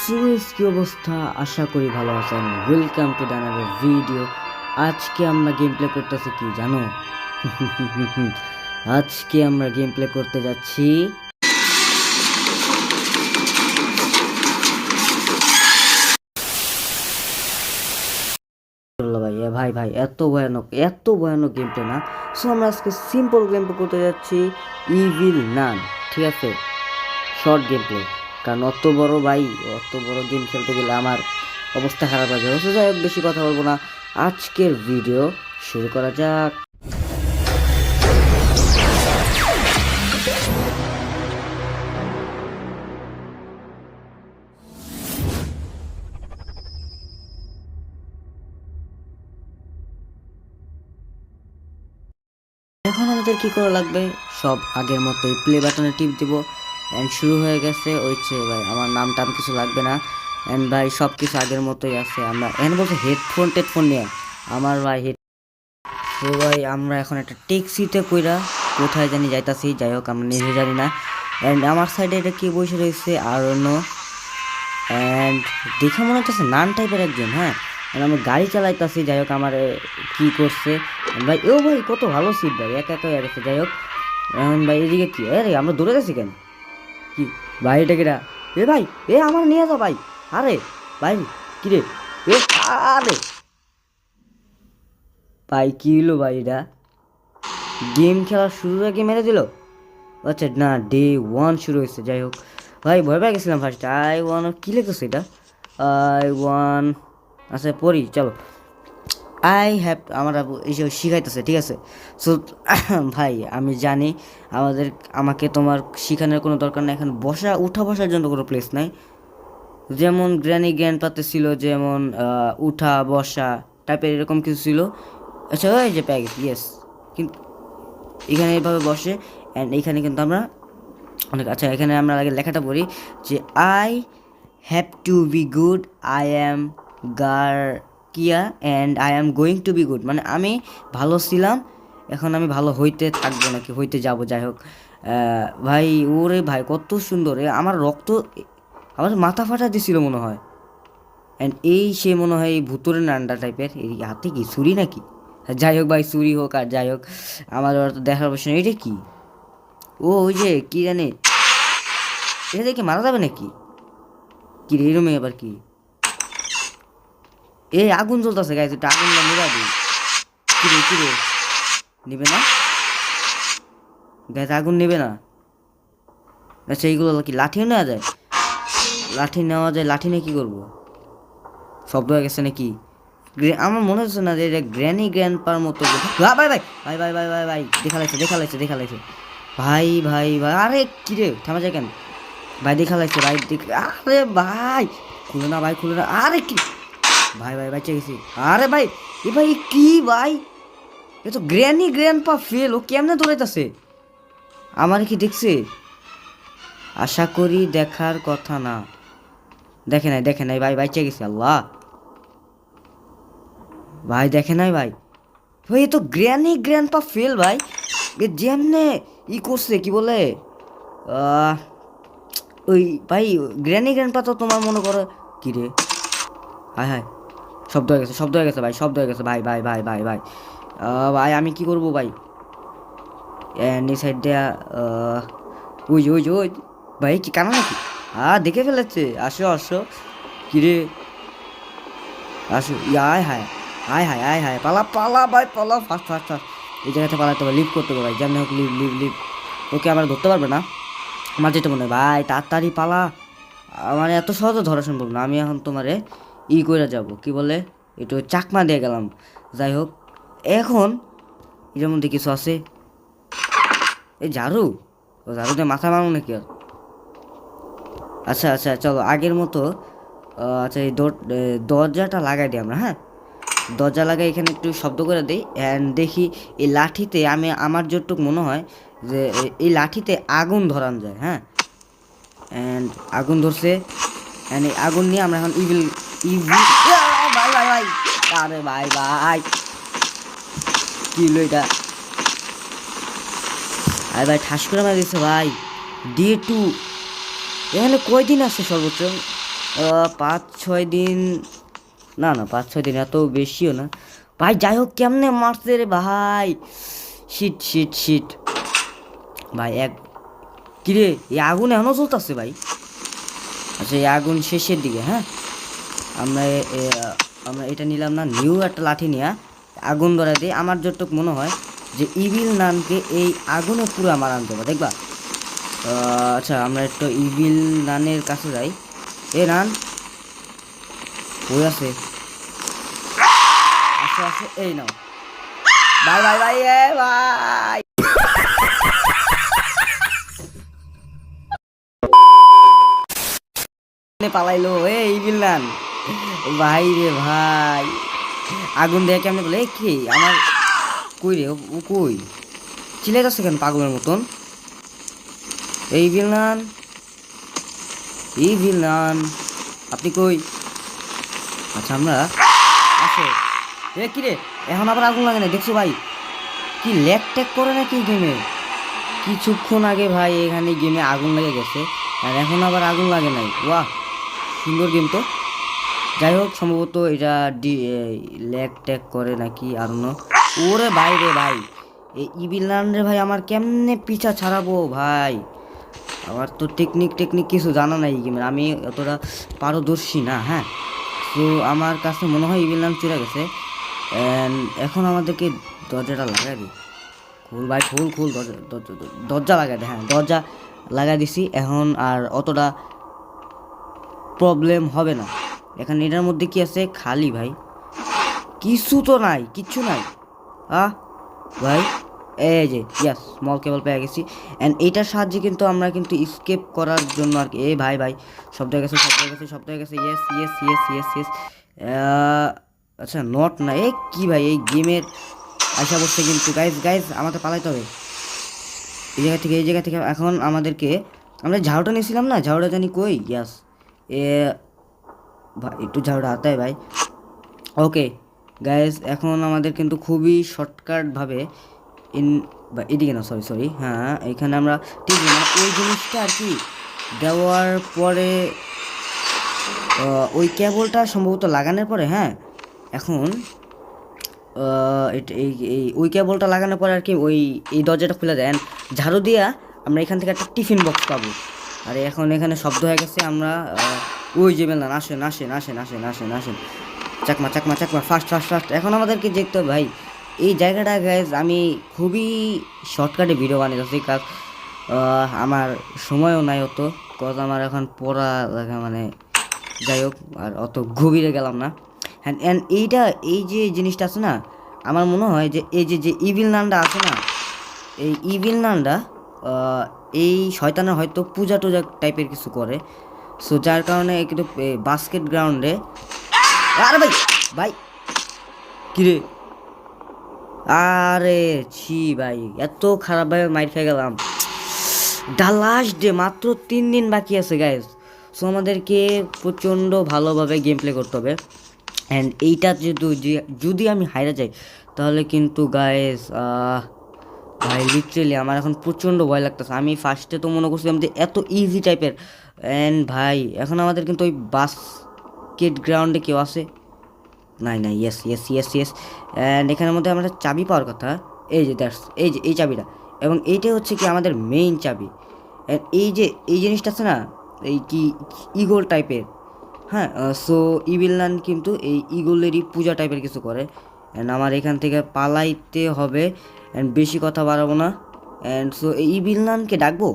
Suez কি অবস্থা? আশা করি ভালো আছেন। Welcome to the another video. আজকে আমরা গেম প্লে করতেছি কি জানো? আজকে আমরা গেম প্লে করতে যাচ্ছি ভাই ভাই ভাই এত ভয়ানক গেম প্লে না। সো আমরা আজকে সিম্পল গেম প্লে করতে যাচ্ছি, ইভিল নান। ঠিক আছে, শর্ট গেম প্লে। কারণ অত বড় গেম খেলতে গেলে আমার অবস্থা খারাপ হয়ে যাবে। যাই হোক, বেশি কথা বলবো না, আজকের ভিডিও শুরু করা যাক। এখন আমাদের কি করা লাগবে? সব আগের মতোই প্লে বাটনে টিপ দিব। অ্যান্ড শুরু হয়ে গেছে। ওইছে ভাই, আমার নাম টাম কিছু লাগবে না। অ্যান্ড ভাই সব কিছু আগের মতোই আছে। আমরা এখানে বলছে হেডফোন নিয়ে আমার ভাই তো ভাই আমরা এখন একটা ট্যাক্সিতে কইরা কোথায় জানি যাইতাছি। যাই হোক, আমরা নিজে জানি না। অ্যান্ড আমার সাইডে এটা কি বসে রয়েছে আর অন্য। অ্যান্ড দেখে মনে হচ্ছে নান টাইপের একজন। হ্যাঁ, আমি গাড়ি চালাইতাছি। যাই হোক, আমার কি করছে ভাই? ও ভাই, কত ভালো সিট ভাই, একা একা হয়ে গেছে। যাই হোক, এখন ভাই এদিকে কি? আরে আমরা দৌড়ে গেছি কেন? কি ভাই, এটা কিরা? এ ভাই, আমার নিয়ে যাও ভাই। আরে ভাই, কিরে? এ আরে ভাই, কি হলো ভাই? এটা গেম খেলার শুরুর আগে মেরে দিল। আচ্ছা না, ডে 1 শুরু হয়েছে। যাই হোক ভাই, ভয় পেয়ে গেছিলাম ফার্স্ট। I 1 কি লিখেছে এটা? I 1 আচ্ছা পড়ি, চলো। আই হ্যাভ, আমার এইসব শিখাইতেছে। ঠিক আছে, সো ভাই আমি জানি আমাকে তোমার শিখানোর কোনো দরকার নেই। এখন উঠা বসার জন্য কোনো প্লেস নাই। যেমন গ্র্যানি গ্র্যান্ড পাতে ছিল, যেমন উঠা বসা টাইপের এরকম কিছু ছিল। আচ্ছা, ওই যে পেয়ে গেছি, ইয়েস। কিন্তু এখানে এইভাবে বসে। অ্যান্ড এইখানে কিন্তু আমরা অনেক, আচ্ছা এখানে আমরা আগে লেখাটা পড়ি যে I have to be good, I am কিয়া and I am going to be good. মানে আমি ভালো ছিলাম, এখন আমি ভালো হইতে থাকবো নাকি হইতে যাব। যাই হোক ভাই, ওরে ভাই কত সুন্দর! আমার রক্ত, আমার মাথা ফাটা দিছিল মনে হয়। অ্যান্ড সে মনে হয় এই ভুতুরে নান্ডা টাইপের। এই হাতে কি ছুরি নাকি? যাই হোক ভাই, ছুরি হোক আর যাই হোক, আমার তো দেখার অবশ্য নেই। এটা কি? ও ওই যে কি জানে, এটা দেখে মারা যাবে নাকি? কি রে, এরমে আবার কি? আগুন জ্বলতেছে গাইছে, একটু আগুনটা নিভা দিই। কি রে নিবে না গাইছে? আগুন নিবে না? আচ্ছা, এইগুলো কি লাঠিও নেওয়া যায়? লাঠি নিয়ে কি করবো? শব্দ হয়ে গেছে নাকি? আমার মনে হচ্ছে না যে এটা গ্র্যানি গ্র্যান্ডপার মতো। ভাই ভাই ভাই ভাই ভাই ভাই ভাই, দেখা লাগছে ভাই। আরে কি রে, থামা যায় কেন ভাই? দেখা লাগছে ভাই, আরে ভাই খুলে না ভাই, খুলে না। আরে কি ভাই বাচ্চা গেছি। আরে ভাই, ভাই কি ভাই? এ তো গ্র্যানি গ্র্যান্ডপা ফেল। ও কেমনে দৌড়াইতেছে? আমার কি দেখছে? আশা করি দেখার কথা না। দেখে নাই ভাই, বাচ্চা গেছে। আল্লাহ ভাই, দেখে নাই ভাই। ভাই এ তো গ্র্যানি গ্র্যান্ডপা ফেল ভাই। যেমনে করছে কি বলে, ওই ভাই গ্র্যানি গ্র্যান্ডপা তো তোমার মনে করো। কি রে, হায় শব্দ হয়ে গেছে ভাই, ভাই ভাই আমি কি করবো ভাই? এই সাইড দেয়া, ওই ভাই কি কানা নাকি? দেখে ফেলেছে। আসো কিরে, আসো। আয় হায় পালা ভাই, পালা ফাস্ট। এই জায়গাতে পালাতে হবে, লিভ করতে হবে ভাই। যেমন হোক লিভ। ওকে আমার ধরতে পারবে না আমার যেটা মনে হয়। ভাই তাড়াতাড়ি পালা, আমার এত সহজে ধরা সম্ভব না। আমি এখন তোমারে করে যাব, কি বলে, একটু চাকমা দিয়ে গেলাম। যাই হোক, এখন এটার মধ্যে কিছু আছে। এই ঝাড়ু দিয়ে মাথা মারো নাকি আর? আচ্ছা চলো আগের মতো। আচ্ছা, এই দরজাটা লাগাই দিই আমরা। হ্যাঁ, দরজা লাগাই, এখানে একটু শব্দ করে দিই। অ্যান্ড দেখি এই লাঠিতে, আমার যতটুকু মনে হয় যে এই লাঠিতে আগুন ধরানো যায়। হ্যাঁ, অ্যান্ড আগুন ধরছে। অ্যান্ড এই আগুন নিয়ে আমরা এখন ইভিল ভাই আরে ভাই কি হলো এটা? আরে ভাই ঠাস করে মারা দিচ্ছে ভাই। ডে 2 এখানে কয়দিন আছে সর্বোচ্চ? 5-6 দিন, না না 5-6 দিন এত বেশিও না ভাই। যাই হোক কেমনে মারছে রে ভাই, শিট শিট শিট ভাই। কিরে এই আগুন এখনো চলতেছে ভাই। আচ্ছা এই আগুন শেষের দিকে, হ্যাঁ আমরা আমরা এটা নিলাম না, নিউ একটা লাঠি নিয়ে আগুন ধরা দিই। আমার যতটুক মনে হয় যে ইভিল নানকে এই আগুনে পুরো আমার আনতে হবে, দেখবা। আচ্ছা আমরা একটু ইভিল নানের কাছে যাই। এ নান ওই আছে, আছে আছে, এই নাও ভাই ভাই ভাই এ ভাই। পালাইলো এ ইভিল নান ভাই রে ভাই। আগুন দেখে কেমনে বলে কি আমার, কই রে ও কই চিলে যাচ্ছে কেন পাগলের মতন। এই ভিলনান, এই ভিলনান আপনি কই? আচ্ছা আমরা আসো। এ কি রে এখন আবার আগুন লাগে না দেখছো ভাই, কি ল্যাগ ট্যাগ করে নাকি গেমে। কিছুক্ষণ আগে ভাই এখানে গেমে আগুন লেগে গেছে আর এখন আবার আগুন লাগে নাই। বাহ সুন্দর গেম তো। যাই হোক সম্ভবত এটা ল্যাগ ট্যাগ করে নাকি আর না। ওরে ভাই রে ভাই, এই ইভিল নান রে ভাই আমার কেমনে পিছা ছাড়াবো ভাই। আমার তো টেকনিক কিছু জানা নাই গেমের, আমি অতটা পারদর্শী না। হ্যাঁ তো আমার কাছে মনে হয় ইভিল নান চলে গেছে। এখন আমাদেরকে দরজাটা লাগাই দিই। খুল ভাই খুল খুল, দরজা লাগাই দে। হ্যাঁ দরজা লাগাই দিছি, এখন আর অতটা প্রবলেম হবে না। এখানে এটার মধ্যে কি আছে, খালি ভাই কিছু তো নাই, কিচ্ছু নাই। ভাই এই যে ইয়াস স্মল কেবল পেয়ে গেছি। অ্যান্ড এইটার সাহায্যে কিন্তু আমরা কিন্তু স্কেপ করার জন্য আর কি। এই ভাই ভাই শব্দ হয়ে গেছে, শব্দ হয়ে গেছে, শব্দ হয়ে গেছে। Yes yes yes yes yes. আচ্ছা নট না এ কি ভাই, এই গেমের আশা বসছে কিন্তু গাইজ গাইজ আমাদের পালাইতে হবে এই জায়গা থেকে, এই জায়গা থেকে। এখন আমাদেরকে, আমরা ঝাড়ুটা নিয়েছিলাম না, ঝাড়ুটা জানি কই। ইয়াস এ ভাই একটু ঝাড়ুটা হাতায় ভাই। ওকে গাইজ এখন আমাদের কিন্তু খুবই শর্টকাটভাবে বা এদিকে না, সরি সরি, হ্যাঁ এখানে আমরা ঠিক না ওই জিনিসটা আর কি দেওয়ার পরে ওই কেবলটা সম্ভবত লাগানোর পরে, হ্যাঁ এখন এই ওই কেবলটা লাগানোর পরে আর কি ওই এই দরজাটা খুলে দেন ঝাড়ু দিয়া। আমরা এখান থেকে একটা টিফিন বক্স পাবো। আর এখন এখানে শব্দ হয়ে গেছে, আমরা ওই যে বেলনান আসেন আসেন আসেন আসেন আসেন আসেন, Chakma Chakma Chakma fast fast fast. এখন আমাদেরকে দেখতে হবে ভাই এই জায়গাটা গাইজ। আমি খুবই শর্টকাটে ভিডিও বানিয়েছি কাজ, আমার সময়ও নাই অত, কজ আমার এখন পড়া দেখা মানে। যাই হোক আর অত গভীরে গেলাম না। হ্যাঁ অ্যান্ড এইটা এই যে জিনিসটা আছে না, আমার মনে হয় যে এই যে ইভিল নানটা আছে না, এই ইভিল নানটা এই শয়তানের হয়তো পূজা টুজা টাইপের কিছু করে। সো যার কারণে কিন্তু বাস্কেট গ্রাউন্ডে, আরে ভাই ভাই কিরে, আরে ছি ভাই এত খারাপভাবে মাইর খেয়ে গেলাম। দ্য লাস্ট ডে, মাত্র 3 দিন বাকি আছে গাইজ। সো আমাদেরকে প্রচণ্ড ভালোভাবে গেম প্লে করতে হবে। অ্যান্ড এইটা যদি আমি হাইরা যাই তাহলে কিন্তু গাইজ ভাই লিটারেলি আমার এখন প্রচণ্ড ভয় লাগতেছে। আমি ফার্স্টে তো মনে করছিলাম যে এত ইজি টাইপের। অ্যান্ড ভাই এখন আমাদের কিন্তু ওই বাস্কেট গ্রাউন্ডে কেউ আছে নাই নাই। Yes yes yes yes. And এখানের মধ্যে আমরা চাবি পাওয়ার কথা, এই যে দ্যাটস এই যে এই চাবিটা, এবং এইটাই হচ্ছে কি আমাদের মেইন চাবি। অ্যান্ড এই যে এই জিনিসটা আছে না, এই কি ইগল টাইপের, হ্যাঁ সো ইভিল নান কিন্তু এই ইগলেরই পূজা টাইপের কিছু করে। অ্যান্ড আমার এখান থেকে পালাইতে হবে। অ্যান্ড বেশি কথা বাড়াবো না। অ্যান্ড সো এই ইভিল নানকে ডাকবো,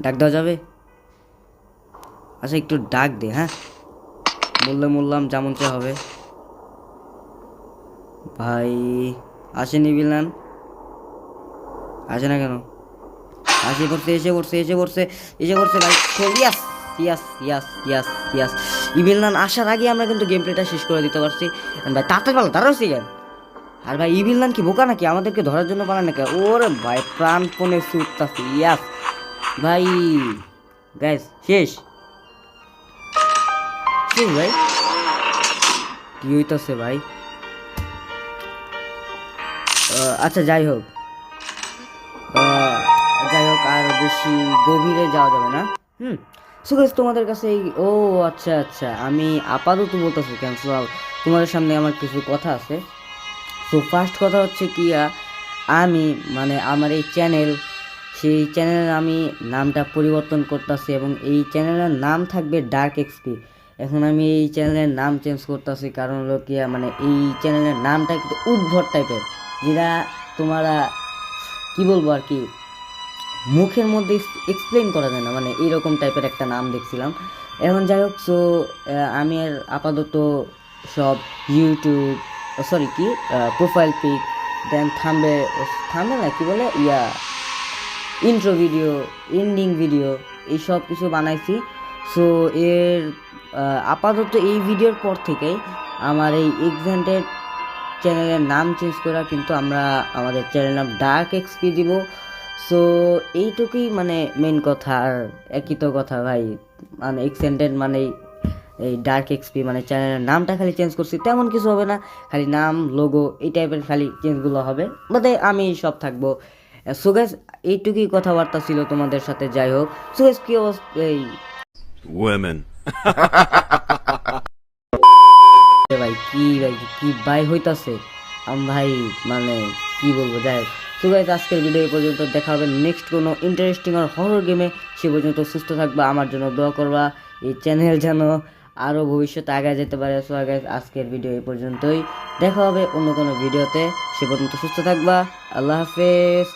ডাক দেওয়া যাবে? আচ্ছা একটু ডাক দে, হ্যাঁ বললাম যেমন চা হবে। ভাই আসেন ইভিল নান, আসে না কেন? এসে পড়ছে ভাই। ইয়াস ইয়াস ইয়াস ইয়াস ইয়াস। ইভিল নান আসার আগে আমরা কিন্তু গেম প্লেটা শেষ করে দিতে পারছি। ভাই তাড়াতাড়ি পালা, দাঁড়াচ্ছি কেন? আর ভাই ইভিল নান কি বোকা নাকি, আমাদেরকে ধরার জন্য পালা নাকি? ওরে ভাই প্রাণপণে ছুটতাছি। ইয়াস ভাই গ্যাস শেষ শেষ ভাই। কি হইতাছে ভাই? আচ্ছা যাই হোক আর বেশি গভীরে যাওয়া যাবে না। সো গাইস তোমাদের কাছে ও আচ্ছা আচ্ছা, আমি আপাতত বলতেছি ক্যান্সেল, তোমাদের সামনে আমার কিছু কথা আছে। তো ফার্স্ট কথা হচ্ছে কি, আমি মানে আমার এই চ্যানেল, সেই চ্যানেলের আমি নামটা পরিবর্তন করতেছি এবং এই চ্যানেলের নাম থাকবে ডার্ক এক্সপি। এখন আমি এই চ্যানেলের নাম চেঞ্জ করতেছি, কারণ হলো কি মানে এই চ্যানেলের নামটা কিন্তু উদ্ভট টাইপের, যেটা তোমরা কি বলবো আর কি মুখের মধ্যে এক্সপ্লেন করা যায় না, মানে এইরকম টাইপের একটা নাম দেখছিলাম। এখন যাই হোক, সো আমি আর আপাতত সব ইউটিউব, সরি কি প্রোফাইল পিক, দেন থাম্বে, থাম্বে না কি বলে ইন্ট্রো ভিডিও, এন্ডিং ভিডিও, এই সব কিছু বানাইছি। সো এর আপাতত এই ভিডিওর পর থেকেই আমার এই এক্সান্টেড চ্যানেলের নাম চেঞ্জ করা, কিন্তু আমরা আমাদের চ্যানেলের নাম ডার্ক এক্সপি দিব। সো এইটুকুই মানে মেন কথা, আর একই তো কথা ভাই, মানে এক্সটেন্ডেড মানে এই ডার্ক এক্সপি মানে চ্যানেলের নামটা খালি চেঞ্জ করছি, তেমন কিছু হবে না, খালি নাম লোগো এই টাইপের খালি চেঞ্জগুলো হবে, বাদে আমি সব থাকবো। সো গাইস এইটুকুই কথাবার্তা ছিল তোমাদের সাথে। যাই হোক, সো গাইস কি অবস্থা এই Women. ভাই ভাই হইতাছে ভাই, মানে কি বলবো। যাই হোক, তো গাইস আজকের ভিডিও এই পর্যন্ত, দেখা হবে নেক্সট কোনো ইন্টারেস্টিং আর হরর গেমে। সে পর্যন্ত সুস্থ থাকবা, আমার জন্য দোয়া করবা, এই চ্যানেল যেন আরও ভবিষ্যতে আগে যেতে পারে। সো গাইস আজকের ভিডিও এই পর্যন্তই, দেখা হবে অন্য কোনো ভিডিওতে। সে পর্যন্ত সুস্থ থাকবা, আল্লাহ হাফেজ।